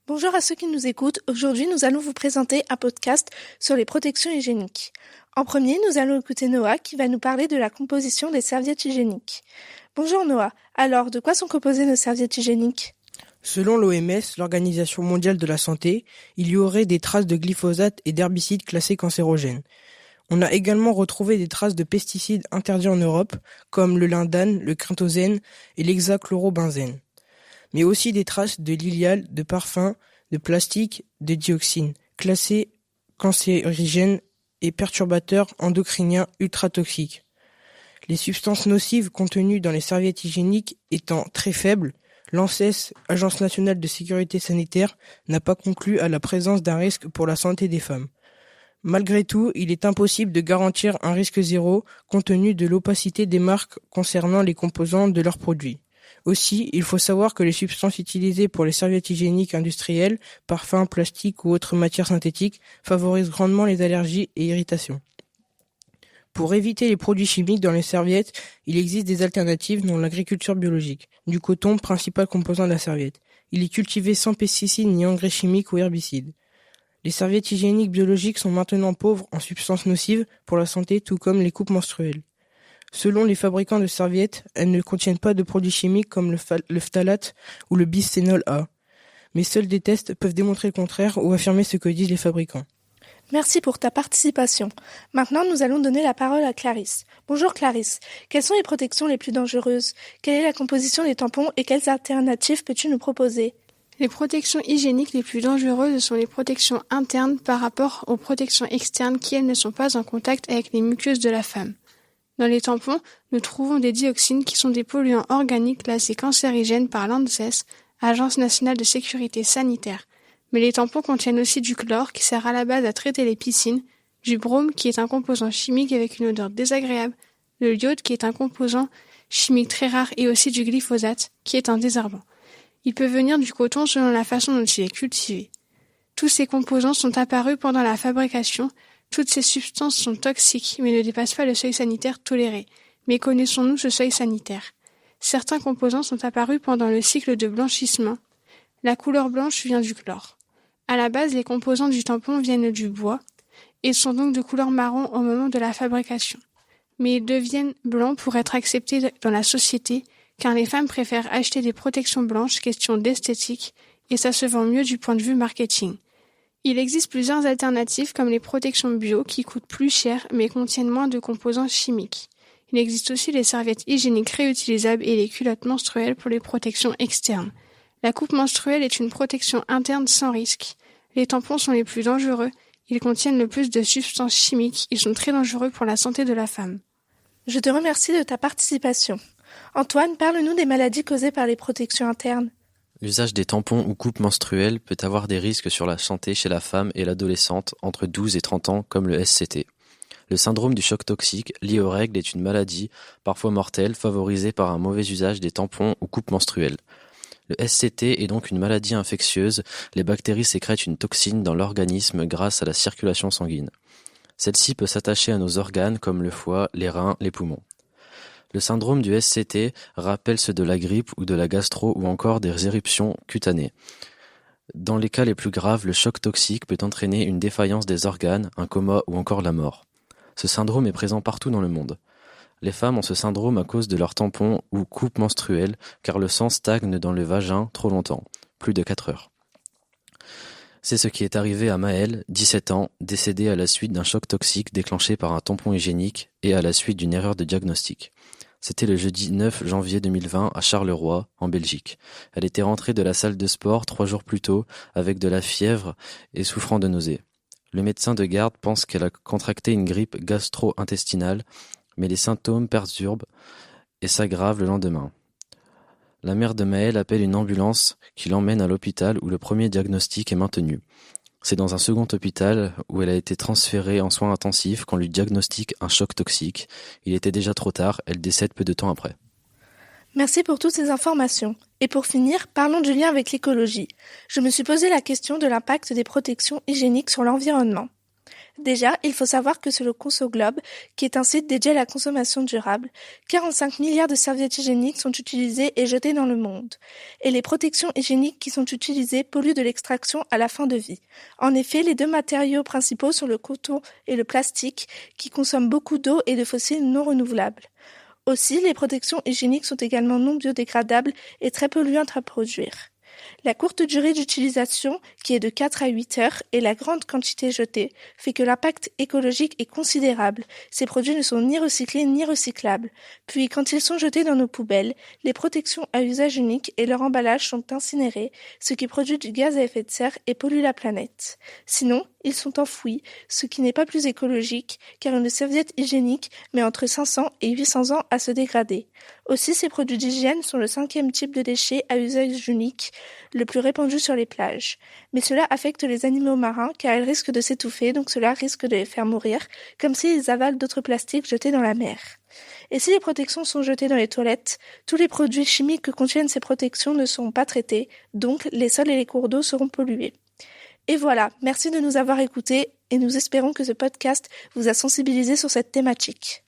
Bonjour à ceux qui nous écoutent. Aujourd'hui, nous allons vous présenter un podcast sur les protections hygiéniques. En premier, nous allons écouter Noah qui va nous parler de la composition des serviettes hygiéniques. Bonjour Noah. Alors, de quoi sont composées nos serviettes hygiéniques ? Selon l'OMS, l'Organisation mondiale de la santé, il y aurait des traces de glyphosate et d'herbicides classés cancérogènes. On a également retrouvé des traces de pesticides interdits en Europe, comme le lindane, le kryntosène et l'hexachlorobenzène. Mais aussi des traces de lilial, de parfums, de plastique, de dioxines, classés cancérigènes et perturbateurs endocriniens ultratoxiques. Les substances nocives contenues dans les serviettes hygiéniques étant très faibles, l'ANSES, Agence nationale de sécurité sanitaire, n'a pas conclu à la présence d'un risque pour la santé des femmes. Malgré tout, il est impossible de garantir un risque zéro compte tenu de l'opacité des marques concernant les composants de leurs produits. Aussi, il faut savoir que les substances utilisées pour les serviettes hygiéniques industrielles, parfums, plastiques ou autres matières synthétiques, favorisent grandement les allergies et irritations. Pour éviter les produits chimiques dans les serviettes, il existe des alternatives dans l'agriculture biologique. Du coton, principal composant de la serviette. Il est cultivé sans pesticides ni engrais chimiques ou herbicides. Les serviettes hygiéniques biologiques sont maintenant pauvres en substances nocives pour la santé, tout comme les coupes menstruelles. Selon les fabricants de serviettes, elles ne contiennent pas de produits chimiques comme le phtalate ou le bisphénol A. Mais seuls des tests peuvent démontrer le contraire ou affirmer ce que disent les fabricants. Merci pour ta participation. Maintenant, nous allons donner la parole à Clarisse. Bonjour Clarisse. Quelles sont les protections les plus dangereuses ? Quelle est la composition des tampons et quelles alternatives peux-tu nous proposer ? Les protections hygiéniques les plus dangereuses sont les protections internes par rapport aux protections externes qui, elles, ne sont pas en contact avec les muqueuses de la femme. Dans les tampons, nous trouvons des dioxines qui sont des polluants organiques classés cancérigènes par l'ANSES, Agence nationale de sécurité sanitaire. Mais les tampons contiennent aussi du chlore qui sert à la base à traiter les piscines, du brome qui est un composant chimique avec une odeur désagréable, de l'iode qui est un composant chimique très rare et aussi du glyphosate qui est un désherbant. Il peut venir du coton selon la façon dont il est cultivé. Tous ces composants sont apparus pendant la fabrication. Toutes ces substances sont toxiques mais ne dépassent pas le seuil sanitaire toléré. Mais connaissons-nous ce seuil sanitaire ? Certains composants sont apparus pendant le cycle de blanchissement. La couleur blanche vient du chlore. À la base, les composants du tampon viennent du bois et sont donc de couleur marron au moment de la fabrication. Mais ils deviennent blancs pour être acceptés dans la société car les femmes préfèrent acheter des protections blanches, question d'esthétique, et ça se vend mieux du point de vue marketing. Il existe plusieurs alternatives comme les protections bio qui coûtent plus cher mais contiennent moins de composants chimiques. Il existe aussi les serviettes hygiéniques réutilisables et les culottes menstruelles pour les protections externes. La coupe menstruelle est une protection interne sans risque. Les tampons sont les plus dangereux. Ils contiennent le plus de substances chimiques. Ils sont très dangereux pour la santé de la femme. Je te remercie de ta participation. Antoine, parle-nous des maladies causées par les protections internes. L'usage des tampons ou coupes menstruelles peut avoir des risques sur la santé chez la femme et l'adolescente entre 12 et 30 ans comme le SCT. Le syndrome du choc toxique lié aux règles est une maladie, parfois mortelle, favorisée par un mauvais usage des tampons ou coupes menstruelles. Le SCT est donc une maladie infectieuse, les bactéries sécrètent une toxine dans l'organisme grâce à la circulation sanguine. Celle-ci peut s'attacher à nos organes comme le foie, les reins, les poumons. Le syndrome du SCT rappelle ceux de la grippe ou de la gastro ou encore des éruptions cutanées. Dans les cas les plus graves, le choc toxique peut entraîner une défaillance des organes, un coma ou encore la mort. Ce syndrome est présent partout dans le monde. Les femmes ont ce syndrome à cause de leurs tampons ou coupes menstruelles car le sang stagne dans le vagin trop longtemps, plus de 4 heures. C'est ce qui est arrivé à Maëlle, 17 ans, décédée à la suite d'un choc toxique déclenché par un tampon hygiénique et à la suite d'une erreur de diagnostic. C'était le jeudi 9 janvier 2020 à Charleroi, en Belgique. Elle était rentrée de la salle de sport 3 jours plus tôt avec de la fièvre et souffrant de nausées. Le médecin de garde pense qu'elle a contracté une grippe gastro-intestinale, mais les symptômes perturbent et s'aggravent le lendemain. La mère de Maëlle appelle une ambulance qui l'emmène à l'hôpital où le premier diagnostic est maintenu. C'est dans un second hôpital où elle a été transférée en soins intensifs qu'on lui diagnostique un choc toxique. Il était déjà trop tard, elle décède peu de temps après. Merci pour toutes ces informations. Et pour finir, parlons du lien avec l'écologie. Je me suis posé la question de l'impact des protections hygiéniques sur l'environnement. Déjà, il faut savoir que sur le ConsoGlobe, qui est un site dédié à la consommation durable, 45 milliards de serviettes hygiéniques sont utilisées et jetées dans le monde. Et les protections hygiéniques qui sont utilisées polluent de l'extraction à la fin de vie. En effet, les deux matériaux principaux sont le coton et le plastique, qui consomment beaucoup d'eau et de fossiles non renouvelables. Aussi, les protections hygiéniques sont également non biodégradables et très polluantes à produire. La courte durée d'utilisation, qui est de 4 à 8 heures, et la grande quantité jetée, fait que l'impact écologique est considérable. Ces produits ne sont ni recyclés ni recyclables. Puis, quand ils sont jetés dans nos poubelles, les protections à usage unique et leur emballage sont incinérés, ce qui produit du gaz à effet de serre et pollue la planète. Sinon, ils sont enfouis, ce qui n'est pas plus écologique, car une serviette hygiénique met entre 500 et 800 ans à se dégrader. Aussi, ces produits d'hygiène sont le 5e type de déchets à usage unique, le plus répandu sur les plages. Mais cela affecte les animaux marins car ils risquent de s'étouffer, donc cela risque de les faire mourir, comme s'ils avalent d'autres plastiques jetés dans la mer. Et si les protections sont jetées dans les toilettes, tous les produits chimiques que contiennent ces protections ne seront pas traités, donc les sols et les cours d'eau seront pollués. Et voilà, merci de nous avoir écoutés et nous espérons que ce podcast vous a sensibilisé sur cette thématique.